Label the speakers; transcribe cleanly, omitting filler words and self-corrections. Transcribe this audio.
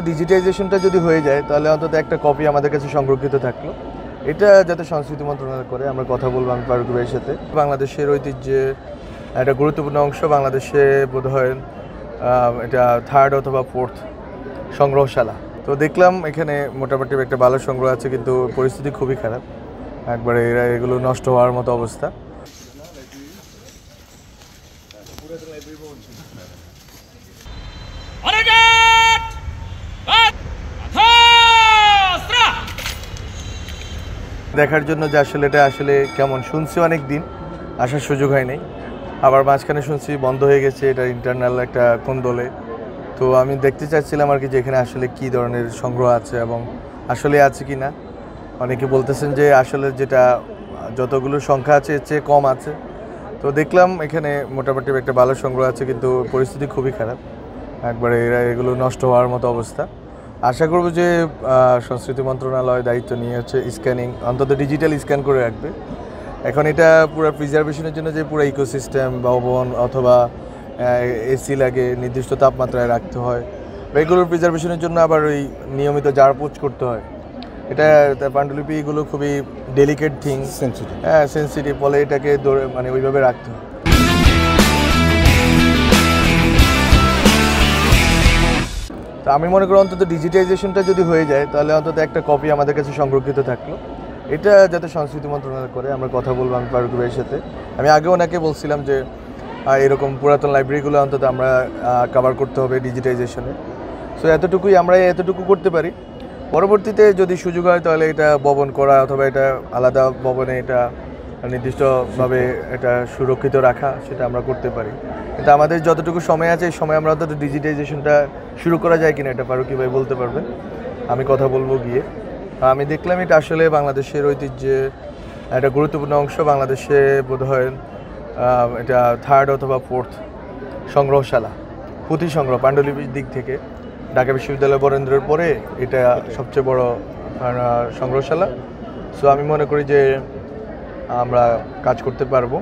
Speaker 1: ডিজিটাইজেশনটা যদি হয়ে যায় তাহলে অন্তত একটা কপি আমাদের কাছে সংরক্ষিত থাকলো। এটা যাতে সংস্কৃতি মন্ত্রণালয় করে, আমরা কথা বলবো আমি ফারুক ভাইয়ের সাথে। বাংলাদেশের ঐতিহ্যে একটা গুরুত্বপূর্ণ অংশ, বাংলাদেশে বোধহয় এটা 3rd অথবা 4th সংগ্রহশালা। তো দেখলাম এখানে মোটামুটি একটা ভালো সংগ্রহ আছে, কিন্তু পরিস্থিতি খুবই খারাপ, একবারে এগুলো নষ্ট হওয়ার মতো অবস্থা। দেখার জন্য যে আসলে এটা আসলে কেমন, শুনছি অনেক দিন, আসার সুযোগ হয় নাই। আবার মাঝখানে শুনছি বন্ধ হয়ে গেছে, এটা ইন্টারনাল একটা কোন্দলে। তো আমি দেখতে চাচ্ছিলাম আর কি যে এখানে আসলে কী ধরনের সংগ্রহ আছে এবং আসলে আছে কি না। অনেকে বলতেছেন যে আসলে যেটা যতগুলো সংখ্যা আছে এর চেয়ে কম আছে। তো দেখলাম এখানে মোটামুটি একটা ভালো সংগ্রহ আছে, কিন্তু পরিস্থিতি খুবই খারাপ, একবারে এগুলো নষ্ট হওয়ার মতো অবস্থা। আশা করব যে সংস্কৃতি মন্ত্রণালয় দায়িত্ব নিয়ে হচ্ছে স্ক্যানিং, অন্তত ডিজিটাল স্ক্যান করে রাখবে। এখন এটা পুরো প্রিজার্ভেশনের জন্য যে পুরো ইকোসিস্টেম ভবন অথবা এসি লাগে, নির্দিষ্ট তাপমাত্রায় রাখতে হয়, বা এগুলোর প্রিজার্ভেশনের জন্য আবার ওই নিয়মিত জারপোছ করতে হয়। এটা পাণ্ডুলিপি এগুলো খুবই ডেলিকেট থিংস, হ্যাঁ সেন্সিটিভ, ফলে এটাকে মানে ওইভাবে রাখতে হয়। তো আমি মনে করি অন্তত ডিজিটাইজেশনটা যদি হয়ে যায় তাহলে অন্তত একটা কপি আমাদের কাছে সংরক্ষিত থাকলো। এটা যাতে সংস্কৃতি মন্ত্রণালয় করে, আমরা কথা বলবো আমি ফারুক ভাইয়ের সাথে। আমি আগেও ওনাকে বলছিলাম যে এরকম পুরাতন লাইব্রেরিগুলো অন্তত আমরা কভার করতে হবে ডিজিটাইজেশনে। সো আমরা এতটুকু করতে পারি। পরবর্তীতে যদি সুযোগ হয় তাহলে এটা ভবন করা অথবা এটা আলাদা ভবনে এটা নির্দিষ্টভাবে এটা সুরক্ষিত রাখা, সেটা আমরা করতে পারি। কিন্তু আমাদের যতটুকু সময় আছে এই সময় আমরা অন্তত ডিজিটাইজেশনটা শুরু করা যায় কিনা এটা ফারুকি ভাই বলতে পারবেন, আমি কথা বলবো গিয়ে। আমি দেখলাম এটা আসলে বাংলাদেশের ঐতিহ্যে একটা গুরুত্বপূর্ণ অংশ, বাংলাদেশে বোধহয় এটা 3rd অথবা 4th সংগ্রহশালা, পুঁথি সংগ্রহ পাণ্ডুলিপির দিক থেকে ঢাকা বিশ্ববিদ্যালয় বরেন্দ্রের পরে এটা সবচেয়ে বড় সংগ্রহশালা। সো আমি মনে করি যে আমরা কাজ করতে পারবো।